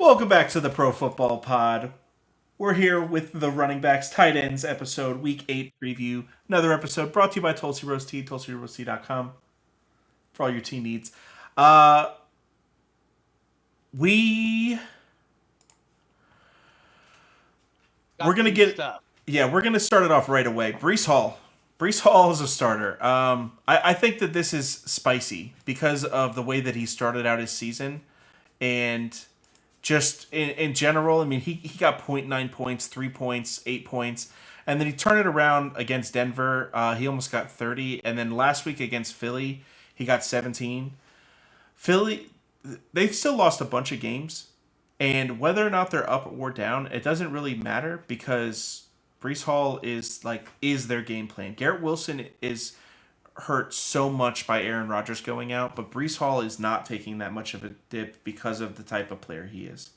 Welcome back to the Pro Football Pod. We're here with the running backs, tight ends episode, week 8 preview. Another episode brought to you by Tulsi Rose Tea, tulsiroastea.com for all your tea needs. Uh, we we're Got gonna some get stuff. we're gonna start it off right away. Breece Hall. Breece Hall is a starter. I think that this is spicy because of the way that he started out his season and just in general. I mean, he got point 0.9 points, 3 points, 8 points, and then he turned it around against Denver. He almost got 30, and then last week against Philly, he got 17. Philly, they've still lost a bunch of games, and whether or not they're up or down, it doesn't really matter because Breece Hall is their game plan. Garrett Wilson is hurt so much by Aaron Rodgers going out, but Breece Hall is not taking that much of a dip because of the type of player he is.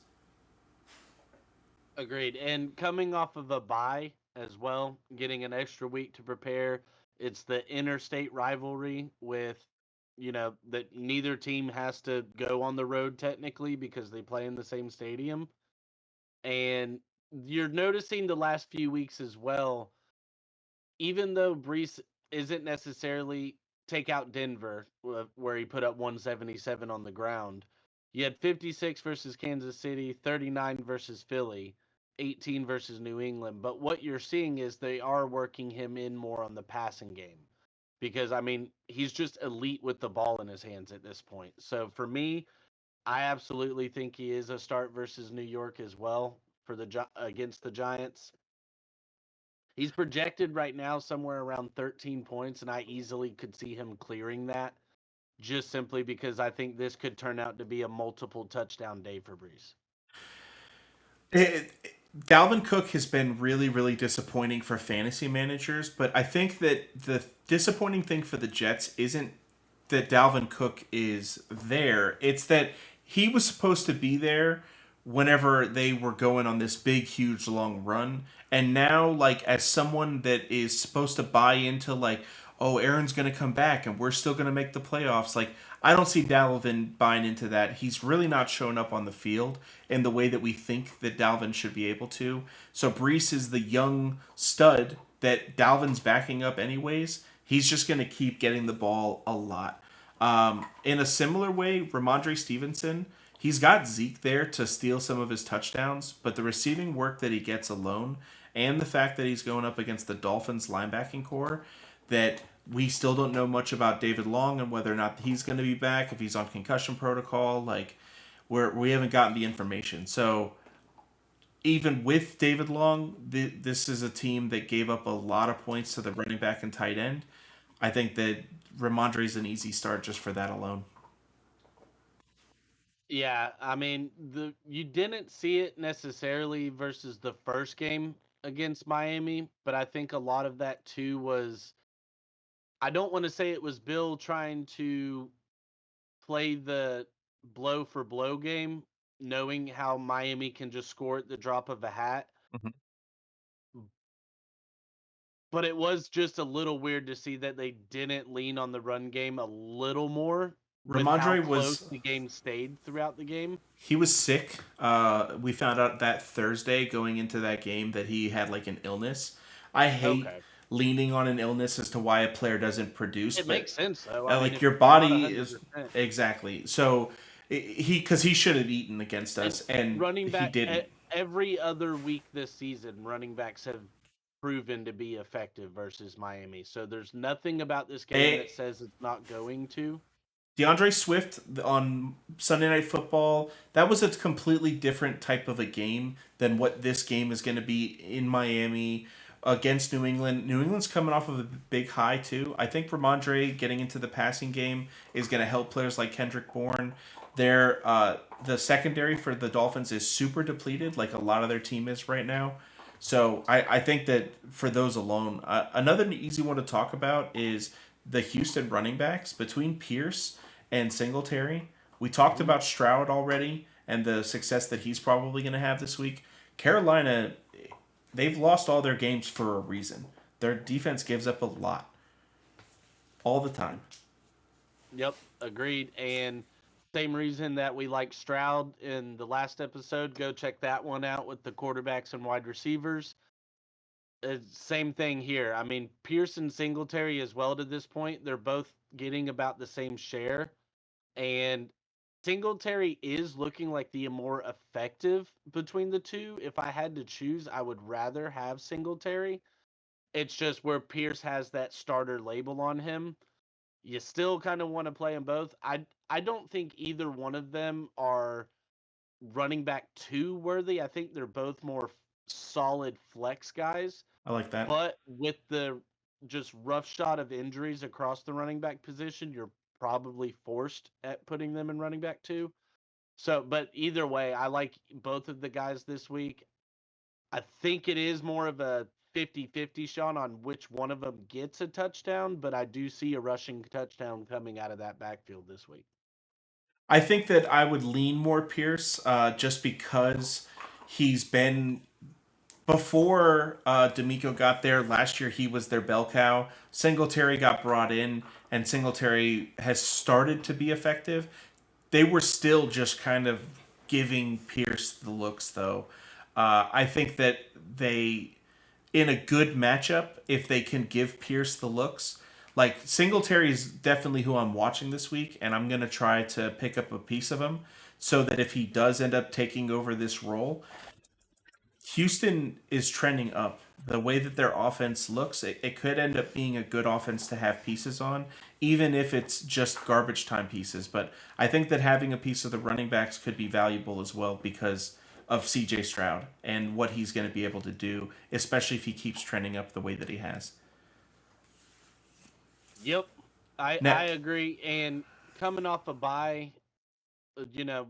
Agreed. And coming off of a bye as well, getting an extra week to prepare. It's the interstate rivalry with, that neither team has to go on the road technically because they play in the same stadium. And you're noticing the last few weeks as well, even though Brees isn't necessarily take out Denver, where he put up 177 on the ground. You had 56 versus Kansas City, 39 versus Philly, 18 versus New England. But what you're seeing is they are working him in more on the passing game because, I mean, he's just elite with the ball in his hands at this point. So for me, I absolutely think he is a start versus New York as well for the against the Giants. He's projected right now somewhere around 13 points, and I easily could see him clearing that just simply because I think this could turn out to be a multiple touchdown day for Brees. It, Dalvin Cook has been really, really disappointing for fantasy managers, but I think that the disappointing thing for the Jets isn't that Dalvin Cook is there. It's that he was supposed to be there whenever they were going on this big, huge, long run. And now, like, as someone that is supposed to buy into, like, oh, Aaron's going to come back and we're still going to make the playoffs, like, I don't see Dalvin buying into that. He's really not showing up on the field in the way that we think that Dalvin should be able to. So Brees is the young stud that Dalvin's backing up anyways. He's just going to keep getting the ball a lot. In a similar way, Ramondre Stevenson, he's got Zeke there to steal some of his touchdowns, but the receiving work that he gets alone and the fact that he's going up against the Dolphins linebacking core, that we still don't know much about David Long and whether or not he's going to be back, if he's on concussion protocol, like we haven't gotten the information. So even with David Long, this is a team that gave up a lot of points to the running back and tight end. I think that Ramondre is an easy start just for that alone. Yeah, I mean, the you didn't see it necessarily versus the first game against Miami, but I think a lot of that too was I don't want to say it was Bill trying to play the blow for blow game, knowing how Miami can just score at the drop of a hat. Mhm. But it was just a little weird to see that they didn't lean on the run game a little more with how Ramondre close was the game stayed throughout the game. he was sick. We found out that Thursday going into that game that he had like an illness. I hate Okay. leaning on an illness as to why a player doesn't produce, It but makes sense though. I mean, like if your you're not body is 100%. exactly so he because he should have eaten against And us and running he back didn't. every other week this season, running backs have proven to be effective versus Miami. So there's nothing about this game Eh, that says it's not going to. DeAndre Swift on Sunday Night Football, that was a completely different type of a game than what this game is going to be in Miami against New England. New England's coming off of a big high, too. I think Ramondre getting into the passing game is going to help players like Kendrick Bourne. The secondary for the Dolphins is super depleted, like a lot of their team is right now. So I think that for those alone, another easy one to talk about is the Houston running backs between Pierce and Singletary. We talked Mhm. about Stroud already and the success that he's probably going to have this week. Carolina, they've lost all their games for a reason. Their defense gives up a lot all the time. Yep, agreed. And Same reason that we like Stroud in the last episode. Go check that one out with the quarterbacks and wide receivers. Same thing here. I mean, Pierce and Singletary as well to this point. They're both getting about the same share. And Singletary is looking like the more effective between the two. If I had to choose, I would rather have Singletary. It's just where Pierce has that starter label on him. You still kind of want to play them both. I don't think either one of them are running back two worthy. I think they're both more solid flex guys. I like that. But with the just rough shot of injuries across the running back position, you're probably forced at putting them in running back two. So, but either way, I like both of the guys this week. I think it is more of a 50-50 shot on which one of them gets a touchdown, but I do see a rushing touchdown coming out of that backfield this week. I think that I would lean more Pierce, just because he's been before D'Amico got there last year. He was their bell cow. Singletary got brought in, and Singletary has started to be effective. They were still just kind of giving Pierce the looks, though. I think that they, in a good matchup, if they can give Pierce the looks, like Singletary is definitely who I'm watching this week, and I'm gonna try to pick up a piece of him so that if he does end up taking over this role, Houston is trending up. The way that their offense looks, it could end up being a good offense to have pieces on, even if it's just garbage time pieces. But I think that having a piece of the running backs could be valuable as well because of CJ Stroud and what he's going to be able to do, especially if he keeps trending up the way that he has. Yep, I Now, agree. And coming off a bye,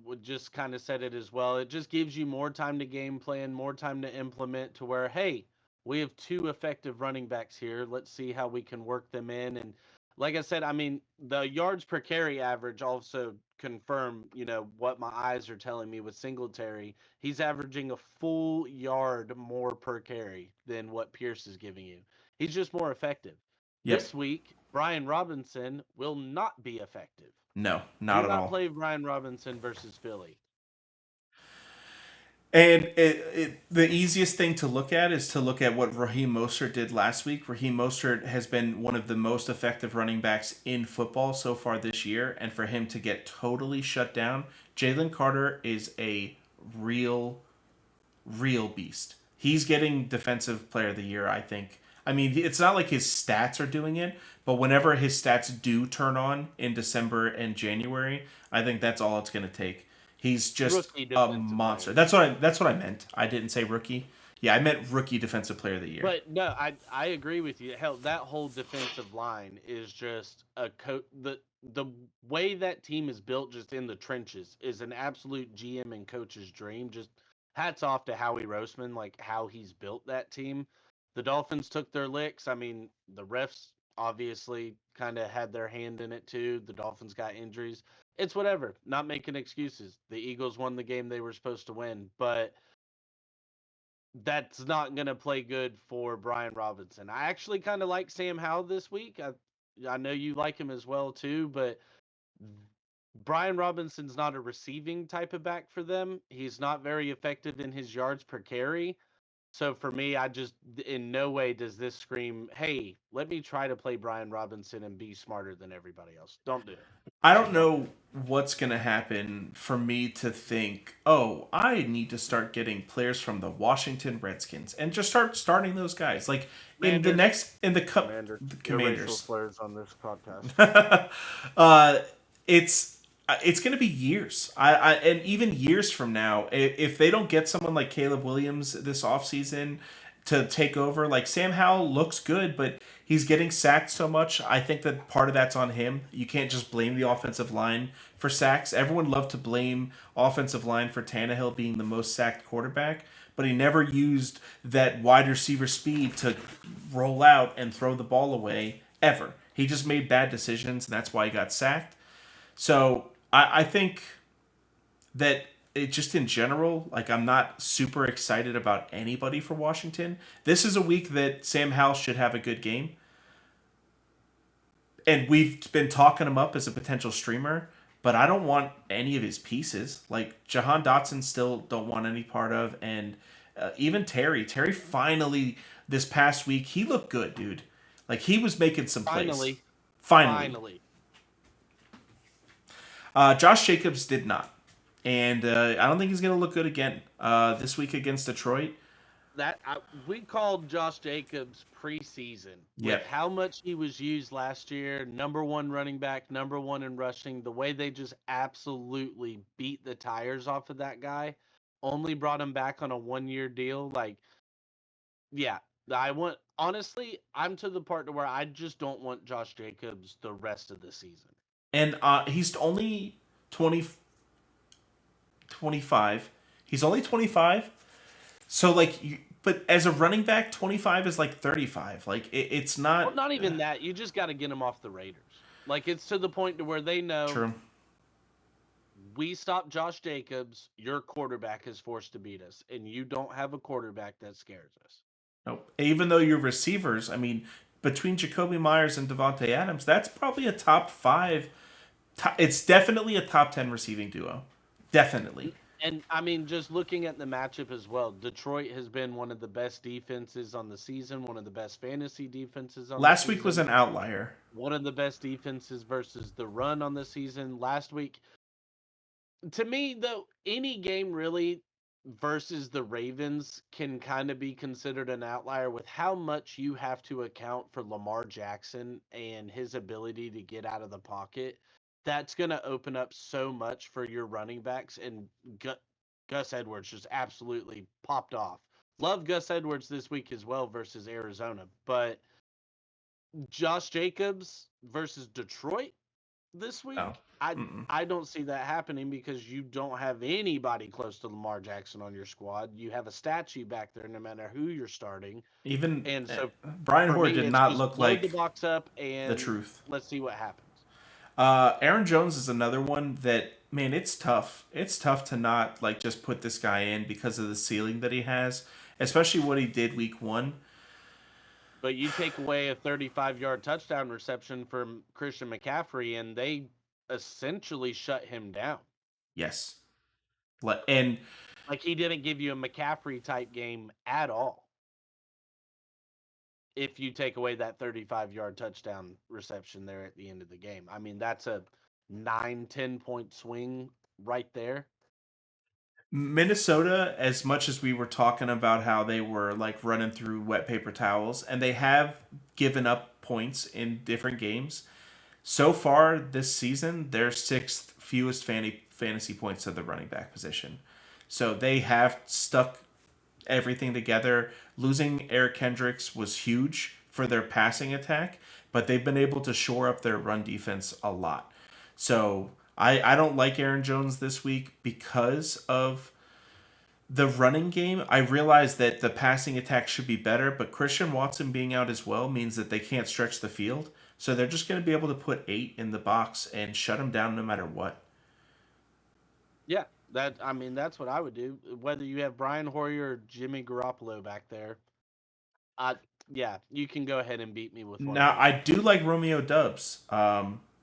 would just kind of said it as well. It just gives you more time to game plan, more time to implement to where, hey, we have two effective running backs here. Let's see how we can work them in. And like I said, I mean, the yards per carry average also confirm, what my eyes are telling me with Singletary. He's averaging a full yard more per carry than what Pierce is giving you. He's just more effective. yep, This week, Brian Robinson will not be effective. no, Do not at not all. play Brian Robinson versus Philly. And the easiest thing to look at is to look at what Raheem Mostert did last week. Raheem Mostert has been one of the most effective running backs in football so far this year, and for him to get totally shut down, Jalen Carter is a real real beast. He's getting defensive player of the year, I think. I mean, it's not like his stats are doing it, but whenever his stats do turn on in December and January, I think that's all it's going to take. He's just Rookie a defensive player monster. of the year. That's what I meant. I didn't say rookie. Yeah, I meant rookie defensive player of the year. But no, I agree with you. Hell, that whole defensive line is just a the way that team is built just in the trenches is an absolute GM and coach's dream. Just hats off to Howie Roseman, like how he's built that team. The Dolphins took their licks. I mean, the refs obviously kind of had their hand in it too. The Dolphins got injuries. It's whatever. Not making excuses. The Eagles won the game they were supposed to win, but that's not going to play good for Brian Robinson. I actually kind of like Sam Howell this week. I know you like him as well too, but Brian Robinson's not a receiving type of back for them. He's not very effective in his yards per carry. So for me, I just in no way does this scream, "Hey, let me try to play Brian Robinson and be smarter than everybody else." Don't do it. I don't Just don't. know what's going to happen for me to think, oh, I need to start getting players from the Washington Redskins and just start starting those guys. Like in the Commanders, next, in the cup, Commanders, the no racial Commanders. slurs on this podcast. uh, it's going to be years. And even years from now, if they don't get someone like Caleb Williams this offseason to take over, like Sam Howell looks good, but he's getting sacked so much. I think that part of that's on him. You can't just blame the offensive line for sacks. Everyone loved to blame offensive line for Tannehill being the most sacked quarterback, but he never used that wide receiver speed to roll out and throw the ball away ever. He just made bad decisions, and that's why he got sacked. So I think that it just in general, like I'm not super excited about anybody for Washington. This is a week that Sam Howell should have a good game, and we've been talking him up as a potential streamer. but I don't want any of his pieces. Like Jahan Dotson, still don't want any part of, and even Terry. Terry finally this past week he looked good, dude. Like he was making some plays. Finally, Finally, finally. Josh Jacobs did not, and I don't think he's gonna look good again this week against Detroit. We called Josh Jacobs preseason with Yep. how much he was used last year. Number one running back, number one in rushing. The way they just absolutely beat the tires off of that guy, only brought him back on a 1 year deal. Like, yeah, I want honestly, I'm to the part to where I just don't want Josh Jacobs the rest of the season. And he's only 20, 25. He's only 25. So like, but as a running back, 25 is like 35. Like it's Well, not not even that. You just got to get him off the Raiders. Like it's to the point to where they know true. we stop Josh Jacobs, your quarterback is forced to beat us, and you don't have a quarterback that scares us. Nope. Even though your receivers, I mean, between Jacoby Myers and Devontae Adams, that's probably a top five. It's definitely a top 10 receiving duo. Definitely. And I mean, just looking at the matchup as well, Detroit has been one of the best defenses on the season, one of the best fantasy defenses on the Last week was season, an outlier. one of the best defenses versus the run on the season. Last week, to me though, any game really versus the Ravens can kind of be considered an outlier with how much you have to account for Lamar Jackson and his ability to get out of the pocket. That's going to open up so much for your running backs, and Gus Edwards just absolutely popped off. Love Gus Edwards this week as well versus Arizona, but Josh Jacobs versus Detroit this No. week, I Mm-mm. I don't see that happening because you don't have anybody close to Lamar Jackson on your squad. You have a statue back there no matter who you're starting. Even And so Brian for Hoare me did it's not just look load the like box up the and truth. let's see what happens. Aaron Jones is another one that, man, it's tough. It's tough to not like just put this guy in because of the ceiling that he has, especially what he did week one. But you take away a 35-yard touchdown reception from Christian McCaffrey and they essentially shut him down. Yes, and Like he didn't give you a McCaffrey type game at all. If you take away that 35-yard touchdown reception there at the end of the game. I mean, that's a 9-10 point swing right there. Minnesota, as much as we were talking about how they were like running through wet paper towels, and they have given up points in different games. So far this season, their sixth fewest fantasy points to the running back position. So they have stuck everything together. Losing Eric Kendricks was huge for their passing attack, but they've been able to shore up their run defense a lot. So I don't like Aaron Jones this week because of the running game. I realize that the passing attack should be better, but Christian Watson being out as well means that they can't stretch the field. So they're just going to be able to put 8 in the box and shut him down no matter what. Yeah, that's what I would do. Whether you have Brian Hoyer or Jimmy Garoppolo back there, I yeah, you can go ahead and beat me with one of Now, those I guys. do like Romeo Dubs.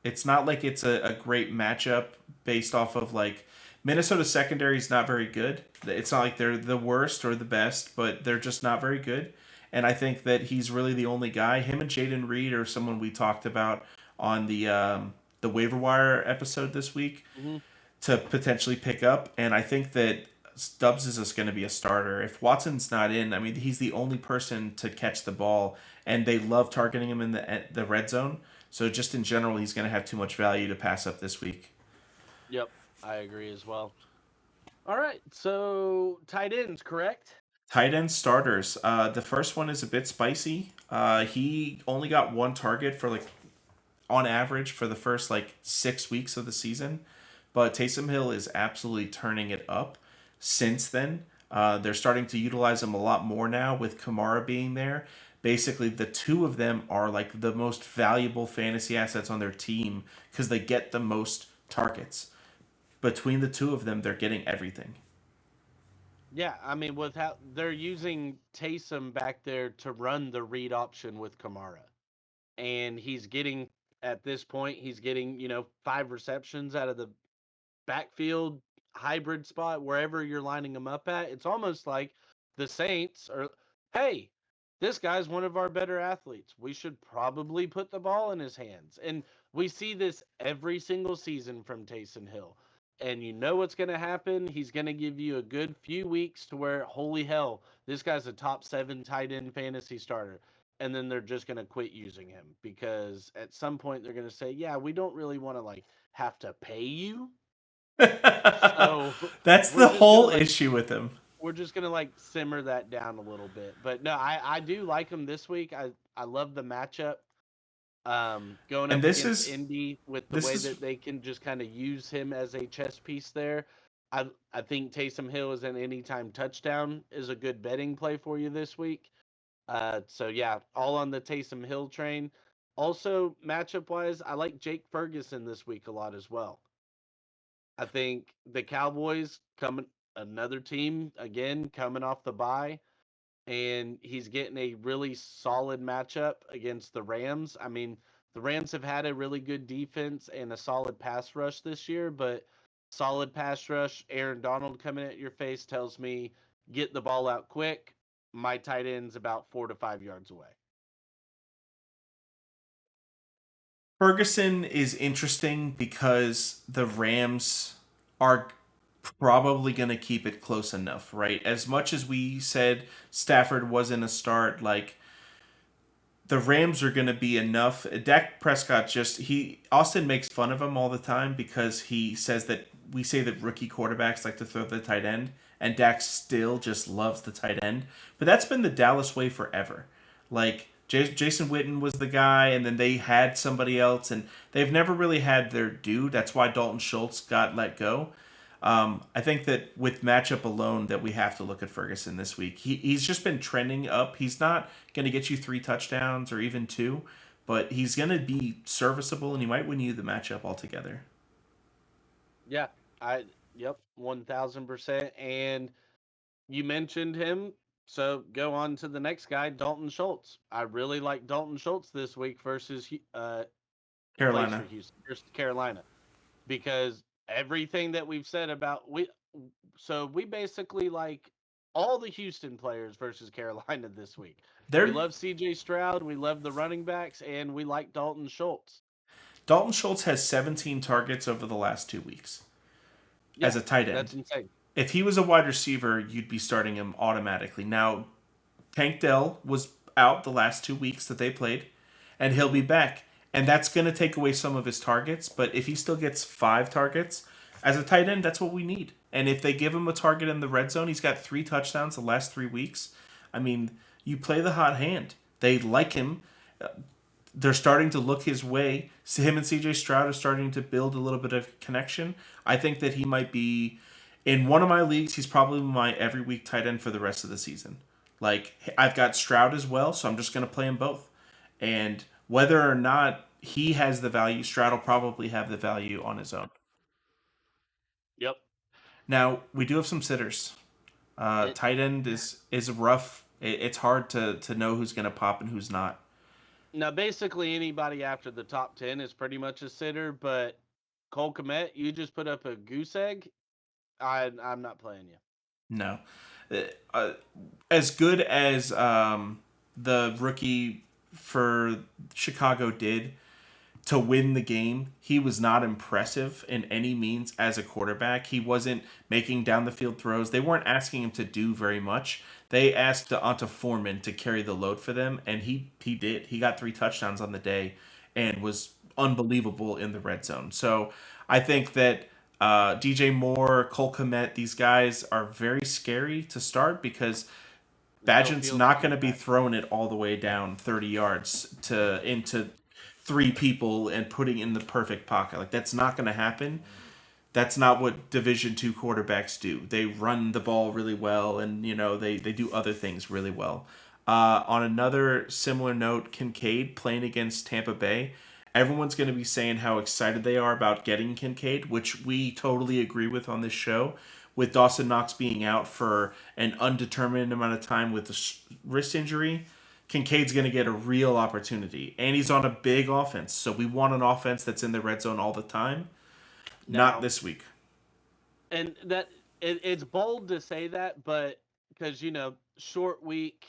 It's not like it's a great matchup based off of like Minnesota secondary is not very good. It's not like they're the worst or the best, but they're just not very good. And I think that he's really the only guy. Him and Jaden Reed are someone we talked about on the waiver wire episode this week Hmm. to potentially pick up. And I think that Stubbs is just going to be a starter. If Watson's not in, I mean, he's the only person to catch the ball, and they love targeting him in the red zone. So just in general, he's going to have too much value to pass up this week. Yep, I agree as well. All right, so tight ends, correct? Tight end starters. The first one is a bit spicy. He only got one target for like on average for the first like 6 weeks of the season. But Taysom Hill is absolutely turning it up since then. They're starting to utilize him a lot more now with Kamara being there. Basically, the two of them are like the most valuable fantasy assets on their team because they get the most targets. Between the two of them, they're getting everything. Yeah, I mean, with how they're using Taysom back there to run the read option with Kamara, and he's getting at this point he's getting, 5 receptions out of the backfield hybrid spot, wherever you're lining him up at. It's almost like the Saints are, hey, this guy's one of our better athletes. We should probably put the ball in his hands. And we see this every single season from Taysom Hill. And you know what's going to happen? He's going to give you a good few weeks to where, holy hell, this guy's a top 7 tight end fantasy starter. And then they're just going to quit using him because at some point they're going to say, yeah, we don't really want to like have to pay you, so That's we're the just gonna whole like issue with him. simmer that down a little bit. But no, I do like him this week. I love the matchup. Going And up against Indy with the this way is that they can just kind of use him as a chess piece there. I think Taysom Hill is an anytime touchdown is a good betting play for you this week. So yeah, all on the Taysom Hill train. Also, matchup wise, I like Jake Ferguson this week a lot as well. I think the Cowboys coming, another team again coming off the bye, and he's getting a really solid matchup against the Rams. I mean, the Rams have had a really good defense and a solid pass rush this year, but solid pass rush, Aaron Donald coming at your face tells me get the ball out quick. My tight end's about 4 to 5 yards away. Ferguson is interesting because the Rams are probably going to keep it close enough, right? As much as we said Stafford wasn't a start, like the Rams are going to be enough. Dak Prescott just he Austin makes fun of him all the time because he says that we say that rookie quarterbacks like to throw the tight end, and Dak still just loves the tight end. But that's been the Dallas way forever. Like Jason Witten was the guy, and then they had somebody else, and they've never really had their due. That's why Dalton Schultz got let go. I think that with matchup alone, that we have to look at Ferguson this week. He's just been trending up. He's not going to get you 3 touchdowns or even 2, but he's going to be serviceable, and he might win you the matchup altogether. Yeah, I yep, 1000%. And you mentioned him, so go on to the next guy, Dalton Schultz. I really like Dalton Schultz this week versus he plays for Carolina. Houston versus Carolina because everything that we've said about we basically like all the Houston players versus Carolina this week. We They're love CJ Stroud, we love the running backs, and we like Dalton Schultz. Dalton Schultz has 17 targets over the last 2 weeks Yeah, as a tight that's end. insane. If he was a wide receiver, you'd be starting him automatically. Now, Tank Dell was out the last 2 weeks that they played, and he'll be Hmm. back. And that's going to take away some of his targets. But if he still gets 5 targets as a tight end, that's what we need. And if they give him a target in the red zone, he's got 3 touchdowns the last 3 weeks. I mean, you play the hot hand. They like him. They're starting to look his way. So him and CJ Stroud are starting to build a little bit of connection. I think that he might be in one of my leagues. He's probably my every week tight end for the rest of the season. Like I've got Stroud as well, so I'm just going to play them both. And whether or not he has the value, Stroud will probably have the value on his own. Yep. Now we do have some sitters. It Tight end is rough. It's hard to know who's going to pop and who's not. Now, basically, anybody after the top 10 is pretty much a sitter, but Cole Komet, you just put up a goose egg. I'm not playing you. No. Uh, uh, as good as the rookie for Chicago did to win the game, he was not impressive in any means as a quarterback. He wasn't making down the field throws. They weren't asking him to do very much. They asked Onta Foreman to carry the load for them, and he did. He got 3 touchdowns on the day and was unbelievable in the red zone. So I think that DJ Moore, Cole Komet, these guys are very scary to start because No Badgent's field not going to be stretch. throwing it all the way down 30 yards to into 3 people and putting in the perfect pocket. Like that's not going to happen. That's not what Division 2 quarterbacks do. They run the ball really well, and they do other things really well. On another similar note, Kincaid playing against Tampa Bay. Everyone's going to be saying how excited they are about getting Kincaid, which we totally agree with on this show. With Dawson Knox being out for an undetermined amount of time with a wrist injury, Kincaid's going to get a real opportunity. And he's on a big offense. So we want an offense that's in the red zone all the time. Not Now, this week. and it's bold to say that, but because short week,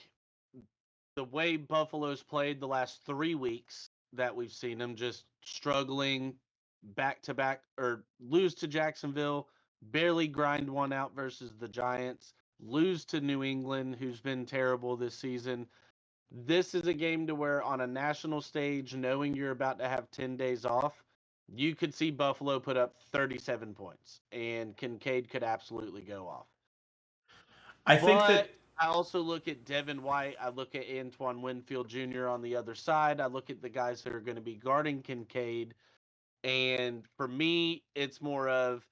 the way Buffalo's played the last 3 weeks that we've seen them just struggling back to back or lose to Jacksonville, barely grind one out versus the Giants, lose to New England, who's been terrible this season. This is a game to where on a national stage, knowing you're about to have 10 days off, you could see Buffalo put up 37 points and Kincaid could absolutely go off. I think But that, I also look at Devin White. I look at Antoine Winfield Jr. on the other side. I look at the guys that are going to be guarding Kincaid. And for me, it's more of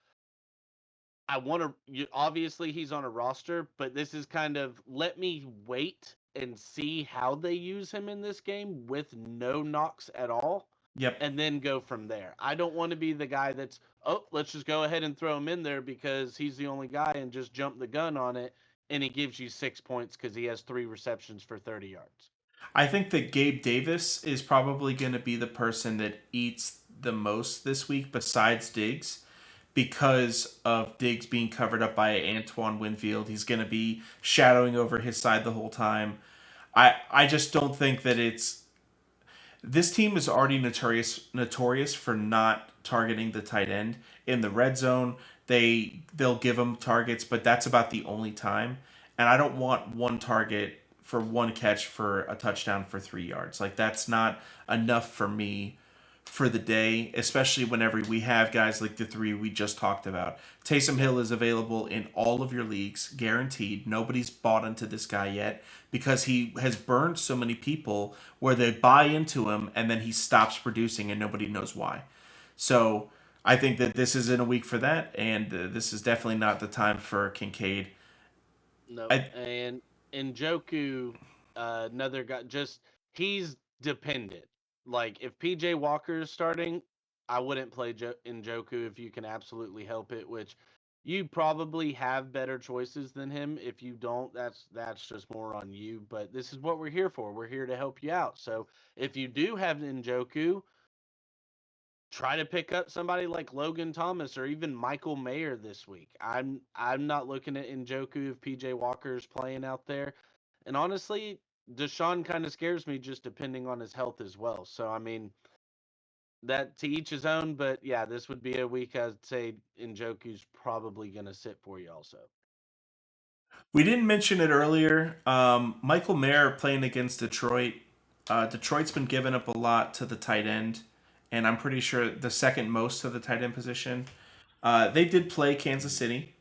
I want to. Obviously, he's on a roster, but this is kind of let me wait and see how they use him in this game with no knocks at all, yep. and then go from there. I don't want to be the guy that's, oh, let's just go ahead and throw him in there because he's the only guy and just jump the gun on it, and he gives you 6 points because he has 3 receptions for 30 yards. I think that Gabe Davis is probably going to be the person that eats the most this week besides Diggs because of Diggs being covered up by Antoine Winfield. He's going to be shadowing over his side the whole time. I just don't think that it's this team is already notorious for not targeting the tight end in the red zone. They'll give them targets, but that's about the only time. And I don't want one target for one catch for a touchdown for 3 yards. Like that's not enough for me for the day, especially whenever we have guys like the three we just talked about. Taysom Yep. Hill is available in all of your leagues, guaranteed. Nobody's bought into this guy yet because he has burned so many people where they buy into him and then he stops producing and nobody knows why. So I think that this isn't a week for that, and this is definitely not the time for Kincaid. Nope. I And Njoku, another guy, just he's dependent. Like if PJ Walker is starting, I wouldn't play Njoku if you can absolutely help it. Which you probably have better choices than him. If you don't, that's just more on you. But this is what we're here for. We're here to help you out. So if you do have Njoku, try to pick up somebody like Logan Thomas or even Michael Mayer this week. I'm not looking at Njoku if PJ Walker's playing out there. And honestly, Deshaun kind of scares me just depending on his health as well. So I mean, that to each his own, but yeah, this would be a week I'd say Njoku's probably going to sit for you also. We didn't mention it earlier. Michael Mayer playing against Detroit. Detroit's been giving up a lot to the tight end, and I'm pretty sure the second most to the tight end position. They did play Kansas City,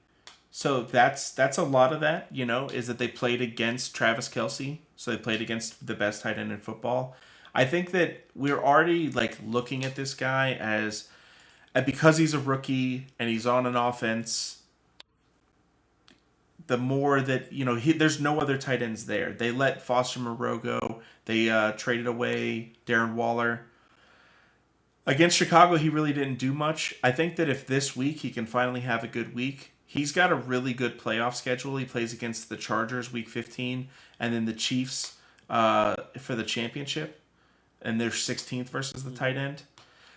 so that's a lot of that. Is that they played against Travis Kelsey, so they played against the best tight end in football. I think that we're already like looking at this guy as because he's a rookie and he's on an offense the more that there's no other tight ends there. They let Foster Moreau go. They traded away Darren Waller. Against Chicago, he really didn't do much. I think that if this week he can finally have a good week, he's got a really good playoff schedule. He plays against the Chargers week 15, and then the Chiefs for the championship, and they're 16th versus the tight end.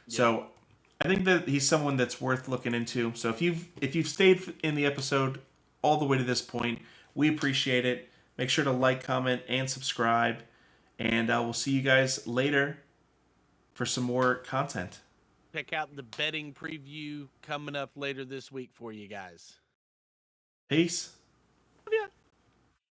Yep. So I think that he's someone that's worth looking into. So if you've stayed in the episode all the way to this point, we appreciate it. Make sure to like, comment, and subscribe, and we'll see you guys later for some more content. Check out the betting preview coming up later this week for you guys. Peace.